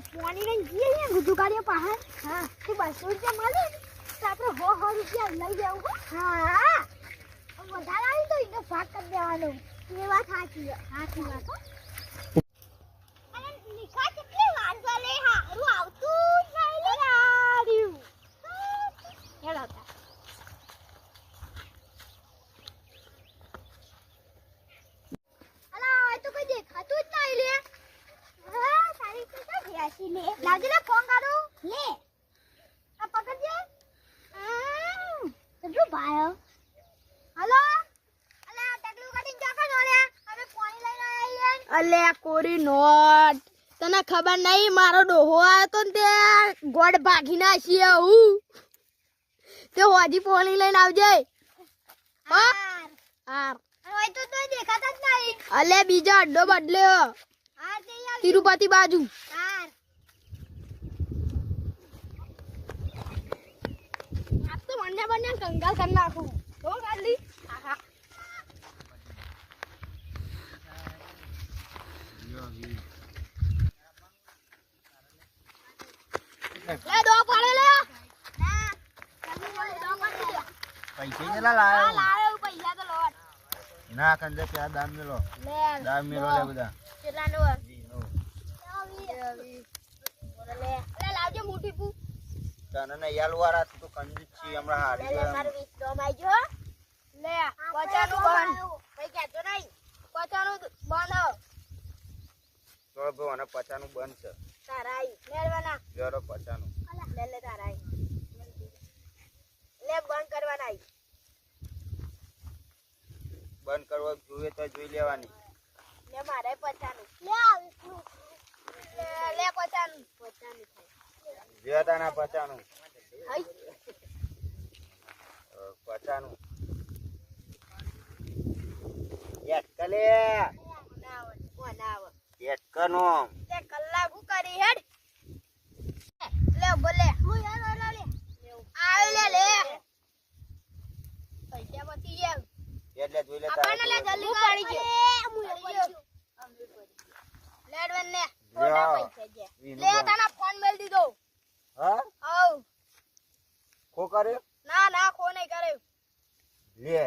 પાણી લઈને જઈએ ને ગુજુકારીઓ પાસે. હા તો 200 રૂપિયા મળે તો આપણે 100 રૂપિયા લઈ જવું. હા વધારે આવી તો એનો ભાગ કરી દેવાનો. એ વાત સાચી વાત હો. અને નિશા કેટલી વાર ચાલે હારું આવતું જ નહીં લે આર્યું. હેલો તા અલા તો કોઈ દેખાતું જ નહીં લે. હા તારી તો ભ્યાસી લે લાવજે ને ફોન કરું લે આ પકડજે. કેટલું ભાઈ હલો અલા ટકલું કાઢીને જોકા જોડે અમે પાણી લઈને આવીએ. અલે કોરી નોટ તને ખબર નહીં મારો ડોહો આવ્યો તો ને તે ગોડ ભાગી નાખી હું તે હોજી પાણી લઈને આવજે. હાર હાર હવે તો દેખાતા જ નહીં. અલે બીજો અડ્ડો બદલ્યો હાર જઈ આવ તિરુપતિ બાજુ. હાર આજ તો મને કંગાલ કરી નાખું તો ગાલી. આહા લે દો પાડે લે ના તમે બોલે દો પાડી દે. પૈસે કેટલા લાયો લાવ્યો પૈસા તો લોટ ના કંજે ત્યાં દામ મેલો લે લે બધા કેટલા નો લે લાવજે મોટી પુ. તને ને યાલવારા તો કંજે છી હમણાં હારી લે ગયો. મારું 20 નો માઈજો લે પચાનું બંધ કઈ કહેતો નહીં પચાનું બંધ તો ભો અને 50 નું બંધ છે તારાઈ મેળવાના જરો 50 નું લે લે તારાઈ લે બંધ કરવાના બંધ કરવા જોઈએ તો જોઈ લેવાની. લે મારે 50 નું લે આવીશું લે 50 નું જે તાના 50 નું હઈ 50 નું એક કલે ના એક કનો તે કલાક હું કરી હેડ લે બોલે હું યાર લે આવે લે પૈસા બચી ગયા એટલે જોઈ લે આપણને લે જલ્દી પડી ગયો લેડવન ને થોડા પૈસા છે લે તાના ફોન મેલ દીધો. હા આવ કો કર્યો ના ખો નહીં કર્યો લે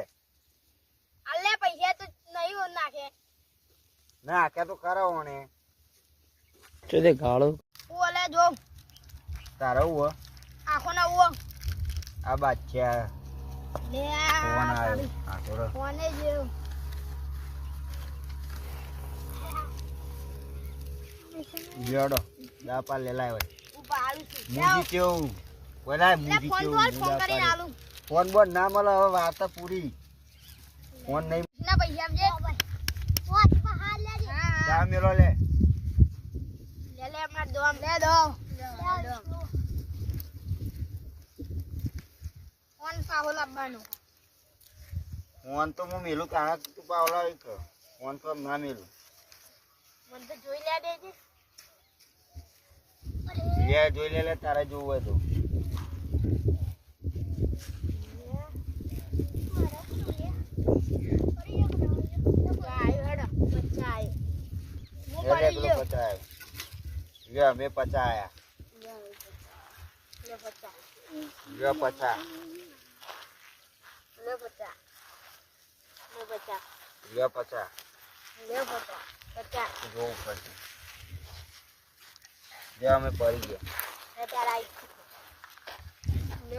આલે પૈસા તો નહીં હોન નાખે ના કે તો કરાવો ને ચોદે ગાળો ઓલે જો તારો હો આખો ના ઓ આ બાચ્ચા લે ફોન આવ્યો આ થોડો ફોને જો જોડો દાપા લે લાય ઉભા આવી છું મુજી કેવું બોલાય લે મુજી ફોન કેવું તો ફોન કરીને આલું ફોન બોલ ના મળે હવે વાત તો પૂરી ફોન નહીં ના પૈસા આપજે ઓ બહાર લેજે જા મેલો લે લે અમાર દોમ લે દો ફોન પાવો લાવવાનું ફોન તો હું મેલું કાણા તું પાવલા એક ફોન તો ના મેલું મને તો જોઈ લે દેજે લે જોઈ લે તારે જોવું હોય તો લે લે પેલો 50 આયો લે મે 50 આયા લે 50 જોવું પડશે લે અમે પડી ગયા લે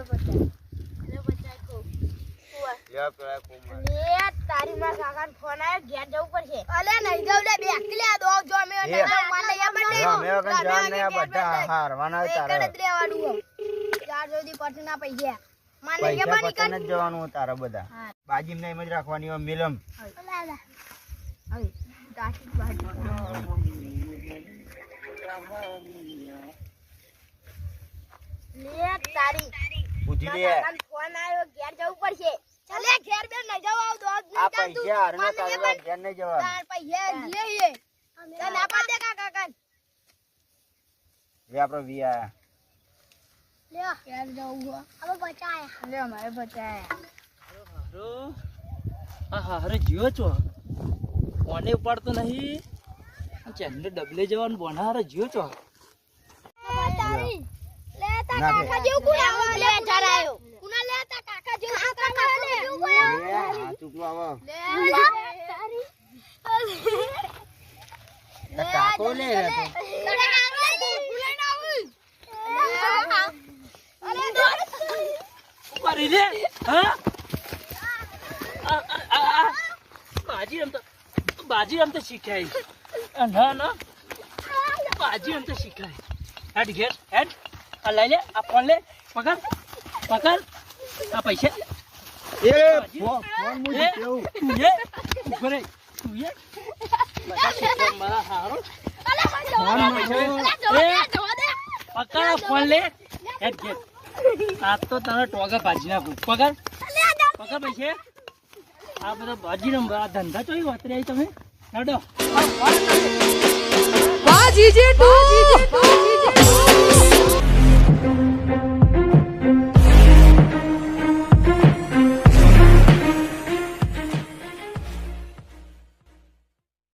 પેલા કુમાર તારી માં કાકા ફોન આવ્યો ઘેર જવું પડશે અલે નહીં જવું લે બેસી લે દો જો મે અમે વગર જાન ને આ બધા હારવાના તારે લેવાનું 4 સુધી પછી ના પૈસા મને પૈસા કે પતન જ જવાનું તારે બધા હા. બાજી ને એમ જ રાખવાની હોય મિલમ હવે દાશી બાજુ લે તારી પૂછી લે કાકાનો ફોન આવ્યો ઘેર જવું પડશે ચાલે ઘેર બે નહીં જવા આવ દો આ પૈસા હારને તારે ઘેર નહીં જવાનું તાર પૈસા લઈએ તને ના પાડે કાકા લે આપણો વી આયા લે ઘેર જવું હવે બચાયા લે મારે બચાયા હા અરે જીવો છો કોને ઉપાડતો નહીં ચેનલે ડબલે જવાનું બોના અરે જીવો છો તા ના કાકા જેવું કોણ આવે 2000 આયો કુના લે તા કાકા જેવું કાકા જેવું એ આ ચૂકલો આવો લે કાકો લે રે તો. મારી રે હા બાજી રમતા શીખાય ના ના બાજી રમતા શીખાય હેડ ઘેર હેડ આ લઈ લે આ ફોન લે પકડ પકડ આ પૈસા એ ફોન મું એ, કેવું તું એ ઉભો રહે તું એ બધા શીખવા મારા હારો ફોન આ મું પૈસા કેવું? એ પકડ આ ફોન લે હેડ ઘેર આ તો તને ટોગા ભાજી નાખું પકડ પકડ પૈસા આ બધા ભાજી રમવા ધંધા ચોઈ વાતરે તમે હેડો Baji Jitu.